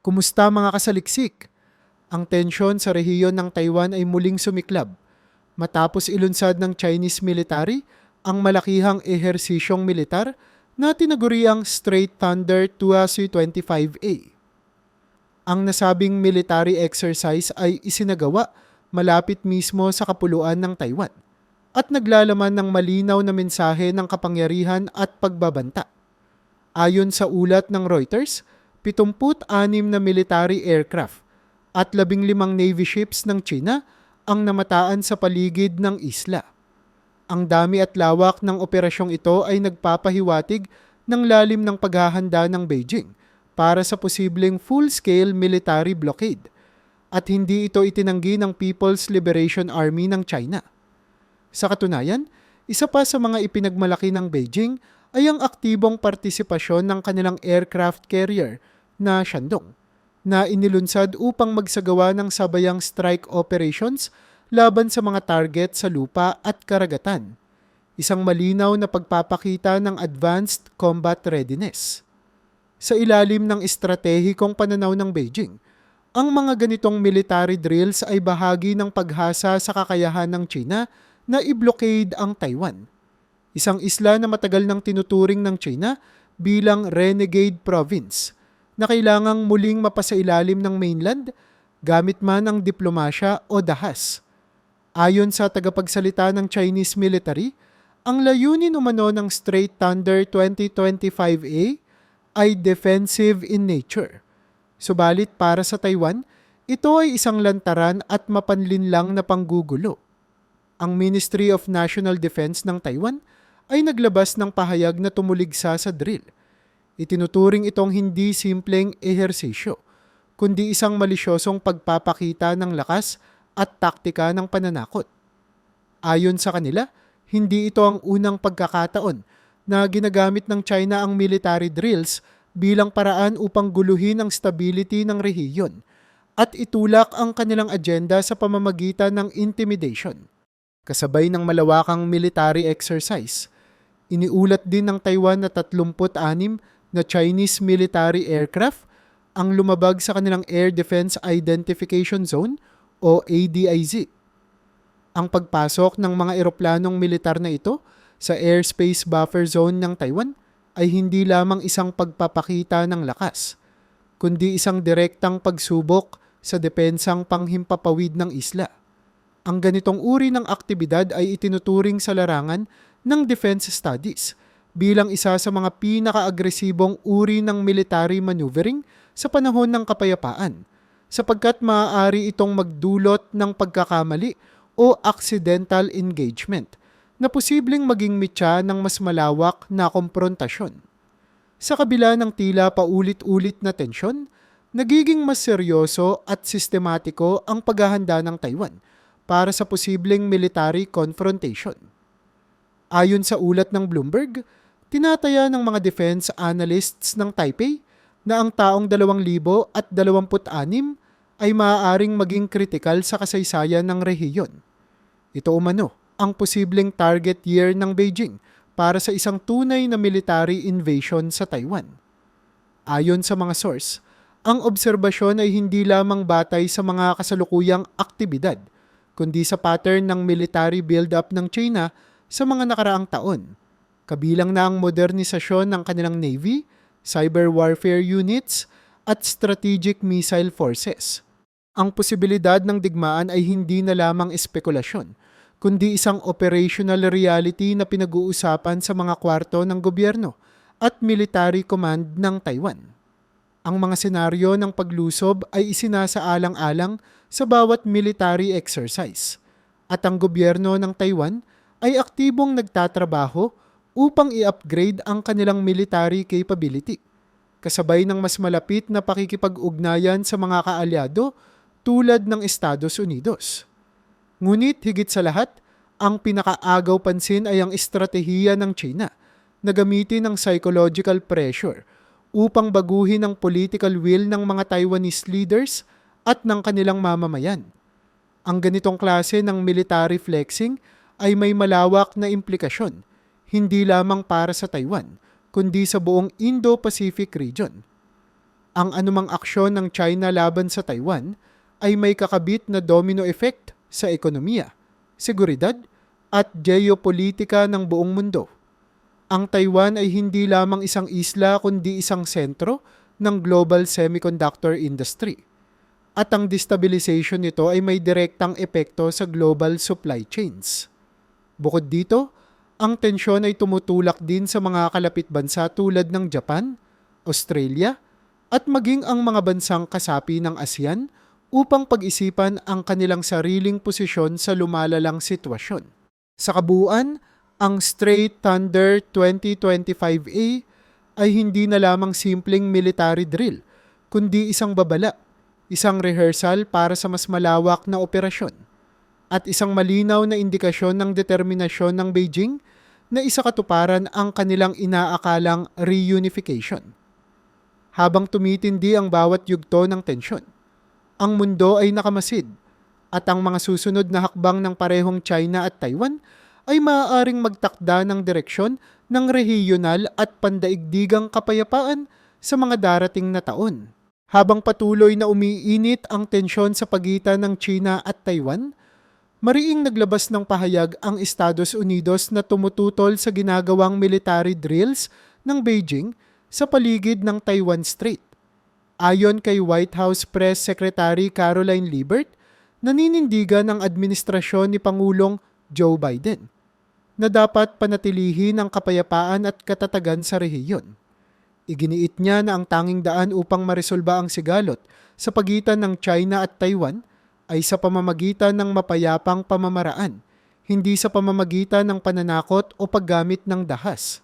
Kumusta mga kasaliksik? Ang tensyon sa rehiyon ng Taiwan ay muling sumiklab matapos ilunsad ng Chinese military ang malakihang ehersisyong militar na tinaguriang Straight Thunder 2025A. Ang nasabing military exercise ay isinagawa malapit mismo sa kapuluan ng Taiwan at naglalaman ng malinaw na mensahe ng kapangyarihan at pagbabanta. Ayon sa ulat ng Reuters, 76 na military aircraft at 15 Navy ships ng China ang namataan sa paligid ng isla. Ang dami at lawak ng operasyong ito ay nagpapahiwatig ng lalim ng paghahanda ng Beijing para sa posibleng full-scale military blockade at hindi ito itinanggi ng People's Liberation Army ng China. Sa katunayan, isa pa sa mga ipinagmalaki ng Beijing ay ang aktibong partisipasyon ng kanilang aircraft carrier na Shandong na inilunsad upang magsagawa ng sabayang strike operations laban sa mga target sa lupa at karagatan. Isang malinaw na pagpapakita ng advanced combat readiness. Sa ilalim ng estratehikong pananaw ng Beijing, ang mga ganitong military drills ay bahagi ng paghasa sa kakayahan ng China na i-blockade ang Taiwan, isang isla na matagal nang tinuturing ng China bilang renegade province na kailangang muling mapasailalim ng mainland gamit man ang diplomasya o dahas. Ayon sa tagapagsalita ng Chinese military, ang layunin umano ng Straight Thunder 2025A ay defensive in nature. Subalit para sa Taiwan, ito ay isang lantaran at mapanlinlang na panggugulo. Ang Ministry of National Defense ng Taiwan ay naglabas ng pahayag na tumuligsa sa drill. Itinuturing itong hindi simpleng ehersisyo, kundi isang malisyosong pagpapakita ng lakas at taktika ng pananakot. Ayon sa kanila, hindi ito ang unang pagkakataon na ginagamit ng China ang military drills bilang paraan upang guluhin ang stability ng rehiyon at itulak ang kanilang agenda sa pamamagitan ng intimidation. Kasabay ng malawakang military exercise, iniulat din ng Taiwan na 36 na Chinese military aircraft ang lumabag sa kanilang Air Defense Identification Zone o ADIZ. Ang pagpasok ng mga eroplanong militar na ito sa airspace buffer zone ng Taiwan ay hindi lamang isang pagpapakita ng lakas, kundi isang direktang pagsubok sa depensang panghimpapawid ng isla. Ang ganitong uri ng aktibidad ay itinuturing sa larangan ng defense studies bilang isa sa mga pinaka-agresibong uri ng military maneuvering sa panahon ng kapayapaan, sapagkat maaari itong magdulot ng pagkakamali o accidental engagement na posibleng maging mitya ng mas malawak na komprontasyon. Sa kabila ng tila paulit-ulit na tensyon, nagiging mas seryoso at sistematiko ang paghahanda ng Taiwan para sa posibleng military confrontation. Ayon sa ulat ng Bloomberg, tinataya ng mga defense analysts ng Taipei na ang taong 2026 ay maaaring maging kritikal sa kasaysayan ng rehiyon. Ito umano ang posibleng target year ng Beijing para sa isang tunay na military invasion sa Taiwan. Ayon sa mga source, ang obserbasyon ay hindi lamang batay sa mga kasalukuyang aktibidad, kundi sa pattern ng military build-up ng China sa mga nakaraang taon. Kabilang na ang modernisasyon ng kanilang Navy, cyber warfare units, at strategic missile forces. Ang posibilidad ng digmaan ay hindi na lamang espekulasyon, kundi isang operational reality na pinag-uusapan sa mga kwarto ng gobyerno at military command ng Taiwan. Ang mga senaryo ng paglusob ay isinasaalang-alang sa bawat military exercise at ang gobyerno ng Taiwan ay aktibong nagtatrabaho upang i-upgrade ang kanilang military capability, kasabay ng mas malapit na pakikipag-ugnayan sa mga kaalyado tulad ng Estados Unidos. Ngunit higit sa lahat, ang pinakaagaw pansin ay ang estratehiya ng China na gamitin ang psychological pressure upang baguhin ang political will ng mga Taiwanese leaders at ng kanilang mamamayan. Ang ganitong klase ng military flexing ay may malawak na implikasyon, hindi lamang para sa Taiwan, kundi sa buong Indo-Pacific region. Ang anumang aksyon ng China laban sa Taiwan ay may kakabit na domino effect sa ekonomiya, seguridad at geopolitika ng buong mundo. Ang Taiwan ay hindi lamang isang isla kundi isang sentro ng global semiconductor industry. At ang destabilization nito ay may direktang epekto sa global supply chains. Bukod dito, ang tensyon ay tumutulak din sa mga kalapit bansa tulad ng Japan, Australia, at maging ang mga bansang kasapi ng ASEAN upang pag-isipan ang kanilang sariling posisyon sa lumalalang sitwasyon. Sa kabuuan, ang Straight Thunder 2025A ay hindi na lamang simpleng military drill, kundi isang babala, isang rehearsal para sa mas malawak na operasyon, at isang malinaw na indikasyon ng determinasyon ng Beijing na isakatuparan ang kanilang inaakalang reunification. Habang tumitindi ang bawat yugto ng tensyon, ang mundo ay nakamasid at ang mga susunod na hakbang ng parehong China at Taiwan ay maaaring magtakda ng direksyon ng regional at pandaigdigang kapayapaan sa mga darating na taon. Habang patuloy na umiinit ang tensyon sa pagitan ng China at Taiwan, mariing naglabas ng pahayag ang Estados Unidos na tumututol sa ginagawang military drills ng Beijing sa paligid ng Taiwan Strait. Ayon kay White House Press Secretary Caroline Liebert, naninindigan ang administrasyon ni Pangulong Joe Biden na dapat panatilihin ang kapayapaan at katatagan sa rehiyon. Iginiit niya na ang tanging daan upang maresolba ang sigalot sa pagitan ng China at Taiwan ay sa pamamagitan ng mapayapang pamamaraan, hindi sa pamamagitan ng pananakot o paggamit ng dahas.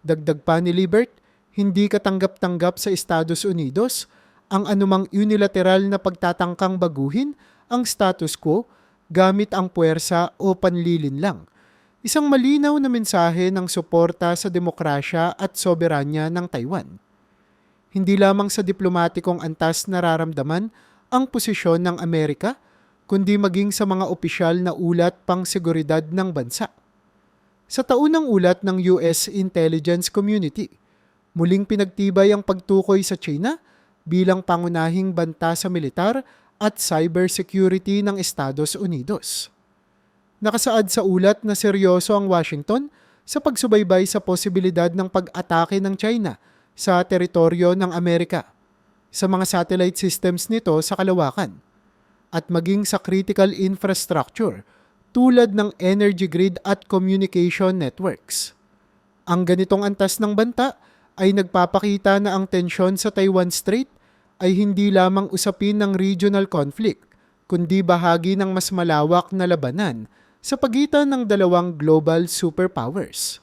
Dagdag pa ni Liebert, hindi katanggap-tanggap sa Estados Unidos ang anumang unilateral na pagtatangkang baguhin ang status quo gamit ang puwersa o panlilinlang. Isang malinaw na mensahe ng suporta sa demokrasya at soberanya ng Taiwan. Hindi lamang sa diplomatikong antas nararamdaman ang posisyon ng Amerika, kundi maging sa mga opisyal na ulat pang seguridad ng bansa. Sa taunang ulat ng US Intelligence Community, muling pinagtibay ang pagtukoy sa China bilang pangunahing banta sa militar at cybersecurity ng Estados Unidos. Nakasaad sa ulat na seryoso ang Washington sa pagsubaybay sa posibilidad ng pag-atake ng China sa teritoryo ng Amerika, sa mga satellite systems nito sa kalawakan, at maging sa critical infrastructure tulad ng energy grid at communication networks. Ang ganitong antas ng banta ay nagpapakita na ang tensyon sa Taiwan Strait ay hindi lamang usapin ng regional conflict, kundi bahagi ng mas malawak na labanan sa pagitan ng dalawang global superpowers.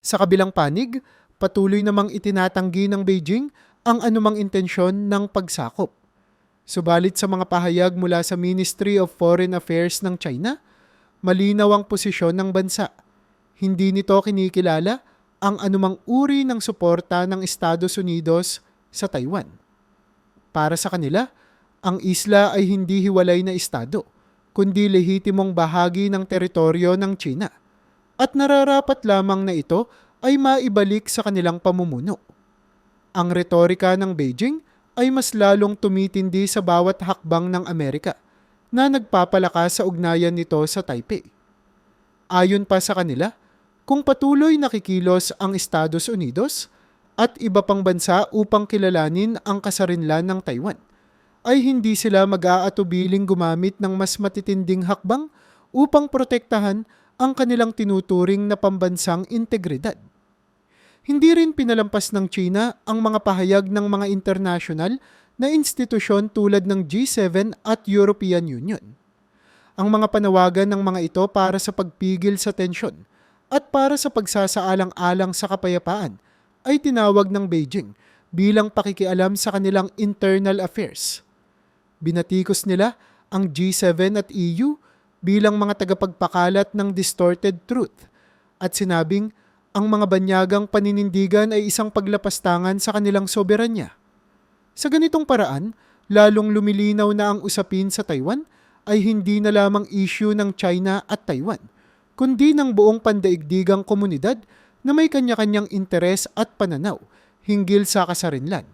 Sa kabilang panig, patuloy namang itinatanggi ng Beijing ang anumang intensyon ng pagsakop. Subalit sa mga pahayag mula sa Ministry of Foreign Affairs ng China, malinaw ang posisyon ng bansa. Hindi nito kinikilala ang anumang uri ng suporta ng Estados Unidos sa Taiwan. Para sa kanila, ang isla ay hindi hiwalay na estado, kundi lehitimong bahagi ng teritoryo ng China, at nararapat lamang na ito ay maibalik sa kanilang pamumuno. Ang retorika ng Beijing ay mas lalong tumitindi sa bawat hakbang ng Amerika na nagpapalakas sa ugnayan nito sa Taipei. Ayon pa sa kanila, kung patuloy nakikilos ang Estados Unidos at iba pang bansa upang kilalanin ang kasarinlan ng Taiwan, ay hindi sila mag-aatubiling gumamit ng mas matitinding hakbang upang protektahan ang kanilang tinuturing na pambansang integridad. Hindi rin pinalampas ng China ang mga pahayag ng mga internasyonal na institusyon tulad ng G7 at European Union. Ang mga panawagan ng mga ito para sa pagpigil sa tensyon at para sa pagsasaalang-alang sa kapayapaan ay tinawag ng Beijing bilang pakikialam sa kanilang internal affairs. Binatikos nila ang G7 at EU bilang mga tagapagpakalat ng distorted truth at sinabing ang mga banyagang paninindigan ay isang paglapastangan sa kanilang soberanya. Sa ganitong paraan, lalong lumilinaw na ang usapin sa Taiwan ay hindi na lamang issue ng China at Taiwan, kundi ng buong pandaigdigang komunidad na may kanya-kanyang interes at pananaw hinggil sa kasarinlan,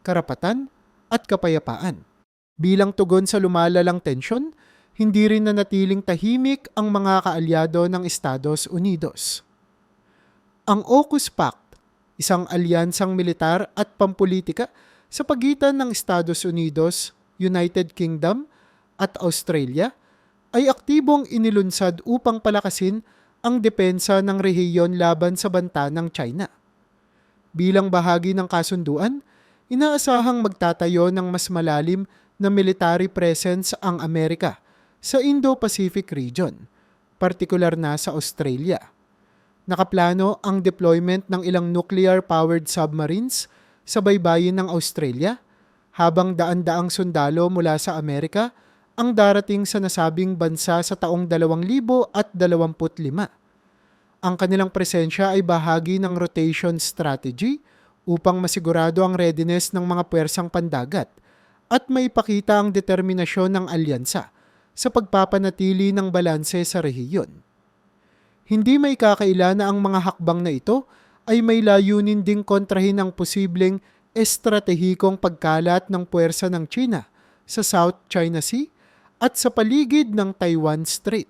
karapatan, at kapayapaan. Bilang tugon sa lumalalang tensyon, hindi rin nanatiling tahimik ang mga kaalyado ng Estados Unidos. Ang AUKUS Pact, isang alyansang militar at pampulitika sa pagitan ng Estados Unidos, United Kingdom at Australia, ay aktibong inilunsad upang palakasin ang depensa ng rehiyon laban sa banta ng China. Bilang bahagi ng kasunduan, inaasahang magtatayo ng mas malalim na military presence ang Amerika sa Indo-Pacific region, partikular na sa Australia. Nakaplano ang deployment ng ilang nuclear-powered submarines sa baybayin ng Australia, habang daan-daang sundalo mula sa Amerika ang darating sa nasabing bansa sa taong 2025. Ang kanilang presensya ay bahagi ng rotation strategy upang masigurado ang readiness ng mga puwersang pandagat at maipakita ang determinasyon ng alyansa sa pagpapanatili ng balanse sa rehiyon. Hindi may kakaila na ang mga hakbang na ito ay may layunin ding kontrahin ang posibleng estratehikong pagkalat ng puwersa ng China sa South China Sea at sa paligid ng Taiwan Strait.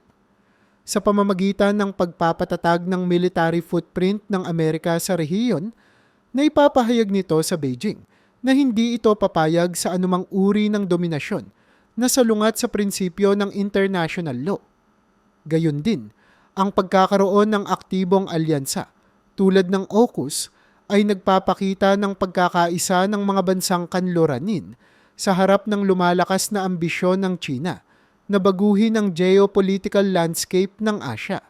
Sa pamamagitan ng pagpapatatag ng military footprint ng Amerika sa rehiyon, naipapahayag nito sa Beijing na hindi ito papayag sa anumang uri ng dominasyon na salungat sa prinsipyo ng international law. Gayon din, ang pagkakaroon ng aktibong alyansa tulad ng AUKUS ay nagpapakita ng pagkakaisa ng mga bansang kanluranin sa harap ng lumalakas na ambisyon ng China na baguhin ang geopolitical landscape ng Asya.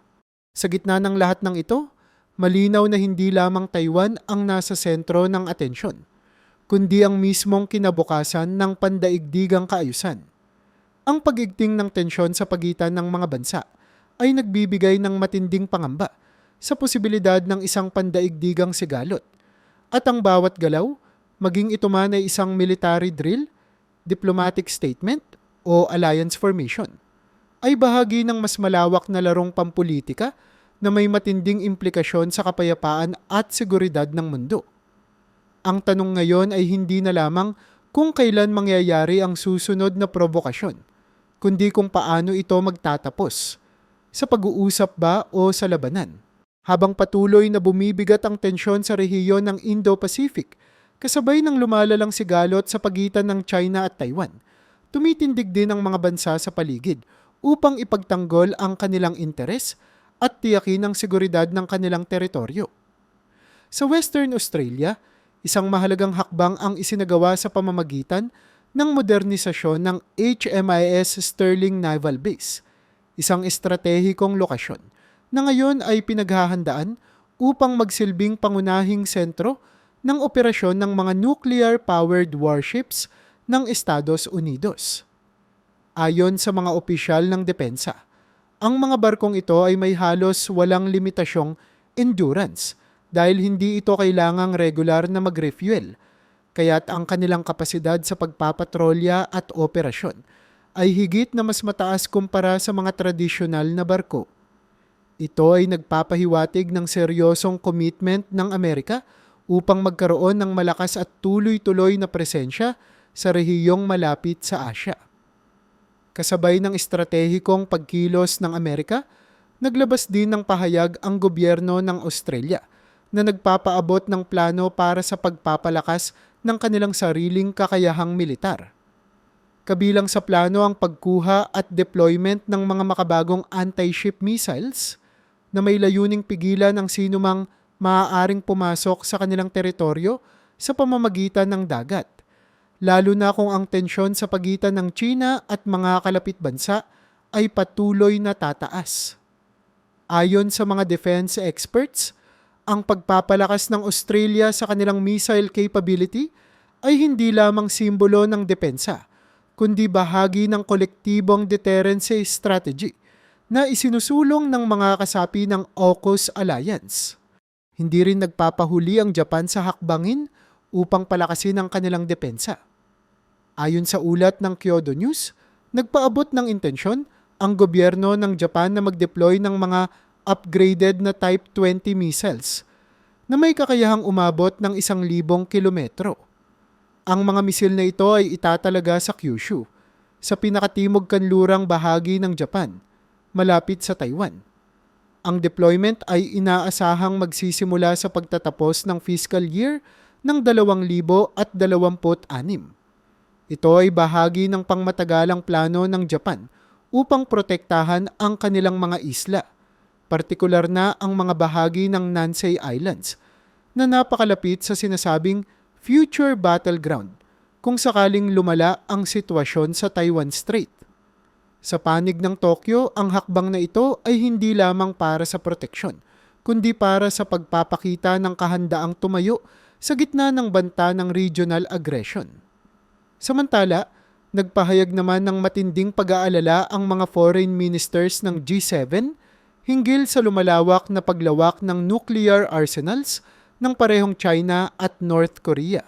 Sa gitna ng lahat ng ito, malinaw na hindi lamang Taiwan ang nasa sentro ng atensyon, kundi ang mismong kinabukasan ng pandaigdigang kaayusan. Ang pagigting ng tensyon sa pagitan ng mga bansa ay nagbibigay ng matinding pangamba sa posibilidad ng isang pandaigdigang sigalot. At ang bawat galaw, maging ito man ay isang military drill, diplomatic statement, o alliance formation, ay bahagi ng mas malawak na larong pampulitika na may matinding implikasyon sa kapayapaan at seguridad ng mundo. Ang tanong ngayon ay hindi na lamang kung kailan mangyayari ang susunod na provokasyon, kundi kung paano ito magtatapos, sa pag-uusap ba o sa labanan. Habang patuloy na bumibigat ang tensyon sa rehiyon ng Indo-Pacific, kasabay ng lumalalang sigalot sa pagitan ng China at Taiwan, tumitindig din ang mga bansa sa paligid upang ipagtanggol ang kanilang interes at tiyakin ang seguridad ng kanilang teritoryo. Sa Western Australia, isang mahalagang hakbang ang isinagawa sa pamamagitan ng modernisasyon ng HMIS Stirling Naval Base, isang estratehikong lokasyon na ngayon ay pinaghahandaan upang magsilbing pangunahing sentro ng operasyon ng mga nuclear-powered warships ng Estados Unidos. Ayon sa mga opisyal ng depensa, ang mga barkong ito ay may halos walang limitasyong endurance dahil hindi ito kailangang regular na mag-refuel, kaya't ang kanilang kapasidad sa pagpapatrolya at operasyon ay higit na mas mataas kumpara sa mga tradisyonal na barko. Ito ay nagpapahiwatig ng seryosong commitment ng Amerika upang magkaroon ng malakas at tuloy-tuloy na presensya sa rehiyong malapit sa Asya. Kasabay ng estratehikong pagkilos ng Amerika, naglabas din ng pahayag ang gobyerno ng Australia na nagpapaabot ng plano para sa pagpapalakas ng kanilang sariling kakayahang militar. Kabilang sa plano ang pagkuha at deployment ng mga makabagong anti-ship missiles na may layuning pigilan ang sinumang maaaring pumasok sa kanilang teritoryo sa pamamagitan ng dagat, lalo na kung ang tensyon sa pagitan ng China at mga kalapit bansa ay patuloy na tataas. Ayon sa mga defense experts, ang pagpapalakas ng Australia sa kanilang missile capability ay hindi lamang simbolo ng depensa, kundi bahagi ng kolektibong deterrence strategy na isinusulong ng mga kasapi ng AUKUS Alliance. Hindi rin nagpapahuli ang Japan sa hakbangin upang palakasin ang kanilang depensa. Ayon sa ulat ng Kyodo News, nagpaabot ng intensyon ang gobyerno ng Japan na mag-deploy ng mga upgraded na Type 20 missiles na may kakayahang umabot ng 1,000 kilometro. Ang mga misil na ito ay itatalaga sa Kyushu, sa pinakatimog kanlurang bahagi ng Japan, malapit sa Taiwan. Ang deployment ay inaasahang magsisimula sa pagtatapos ng fiscal year ng 2026. Ito ay bahagi ng pangmatagalang plano ng Japan upang protektahan ang kanilang mga isla, partikular na ang mga bahagi ng Nansei Islands na napakalapit sa sinasabing future battleground kung sakaling lumala ang sitwasyon sa Taiwan Strait. Sa panig ng Tokyo, ang hakbang na ito ay hindi lamang para sa proteksyon, kundi para sa pagpapakita ng kahandaang tumayo sa gitna ng banta ng regional aggression. Samantala, nagpahayag naman ng matinding pag-aalala ang mga foreign ministers ng G7 hinggil sa lumalawak na paglawak ng nuclear arsenals ng parehong China at North Korea.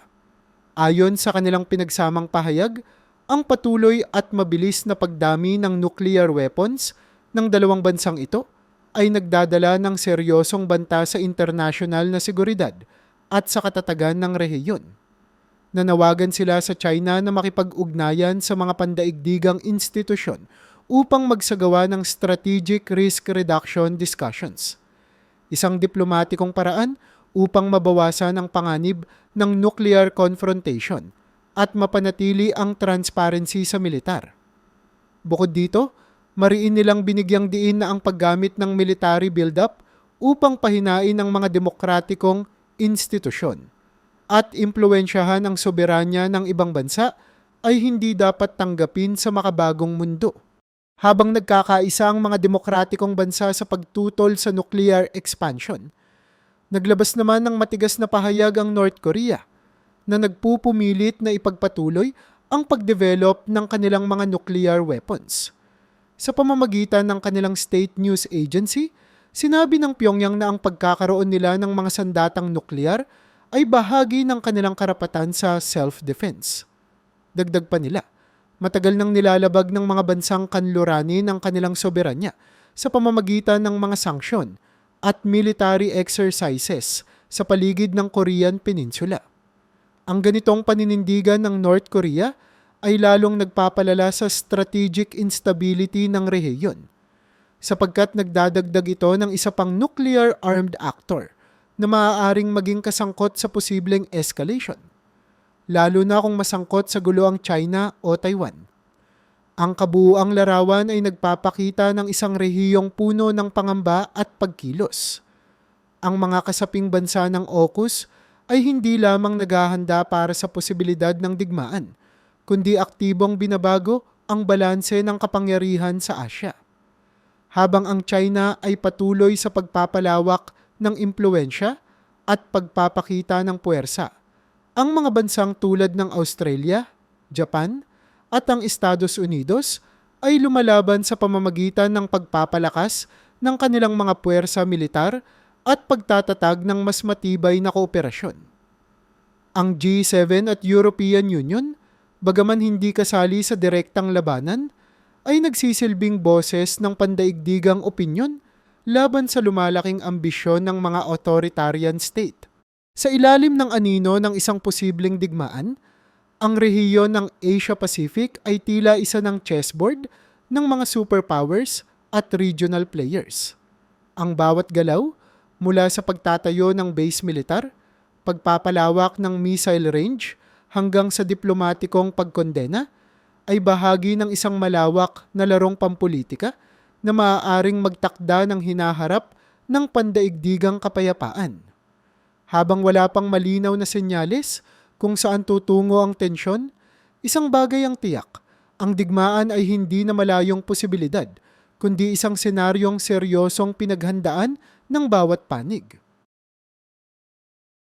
Ayon sa kanilang pinagsamang pahayag, ang patuloy at mabilis na pagdami ng nuclear weapons ng dalawang bansang ito ay nagdadala ng seryosong banta sa internasyonal na seguridad at sa katatagan ng rehiyon. Nanawagan sila sa China na makipag-ugnayan sa mga pandaigdigang institusyon upang magsagawa ng strategic risk reduction discussions, isang diplomatikong paraan upang mabawasan ang panganib ng nuclear confrontation at mapanatili ang transparency sa militar. Bukod dito, mariin nilang binigyang diin na ang paggamit ng military buildup upang pahinain ang mga demokratikong institusyon at impluwensyahan ang soberanya ng ibang bansa ay hindi dapat tanggapin sa makabagong mundo. Habang nagkakaisa ang mga demokratikong bansa sa pagtutol sa nuclear expansion, naglabas naman ng matigas na pahayag ang North Korea na nagpupumilit na ipagpatuloy ang pagdevelop ng kanilang mga nuclear weapons. Sa pamamagitan ng kanilang state news agency, sinabi ng Pyongyang na ang pagkakaroon nila ng mga sandatang nuklear ay bahagi ng kanilang karapatan sa self-defense. Dagdag pa nila, matagal nang nilalabag ng mga bansang kanluranin ang kanilang soberanya sa pamamagitan ng mga sanksyon at military exercises sa paligid ng Korean Peninsula. Ang ganitong paninindigan ng North Korea ay lalong nagpapalala sa strategic instability ng rehiyon, sapagkat nagdadagdag ito ng isa pang nuclear armed actor na maaaring maging kasangkot sa posibleng escalation, lalo na kung masangkot sa gulo ang China o Taiwan. Ang kabuuang larawan ay nagpapakita ng isang rehiyong puno ng pangamba at pagkilos. Ang mga kasaping bansa ng AUKUS ay hindi lamang naghahanda para sa posibilidad ng digmaan, kundi aktibong binabago ang balanse ng kapangyarihan sa Asya. Habang ang China ay patuloy sa pagpapalawak ng impluwensya at pagpapakita ng puwersa, ang mga bansang tulad ng Australia, Japan, at ang Estados Unidos ay lumalaban sa pamamagitan ng pagpapalakas ng kanilang mga puwersa militar at pagtatatag ng mas matibay na kooperasyon. Ang G7 at European Union, bagaman hindi kasali sa direktang labanan, ay nagsisilbing boses ng pandaigdigang opinyon laban sa lumalaking ambisyon ng mga authoritarian state. Sa ilalim ng anino ng isang posibleng digmaan, ang rehiyon ng Asia-Pacific ay tila isa ng chessboard ng mga superpowers at regional players. Ang bawat galaw, mula sa pagtatayo ng base militar, pagpapalawak ng missile range, hanggang sa diplomatikong pagkondena, ay bahagi ng isang malawak na larong pampolitika na maaaring magtakda ng hinaharap ng pandaigdigang kapayapaan. Habang wala pang malinaw na senyales kung saan tutungo ang tensyon, isang bagay ang tiyak, ang digmaan ay hindi na malayong posibilidad, kundi isang senaryong seryosong pinaghandaan ng bawat panig.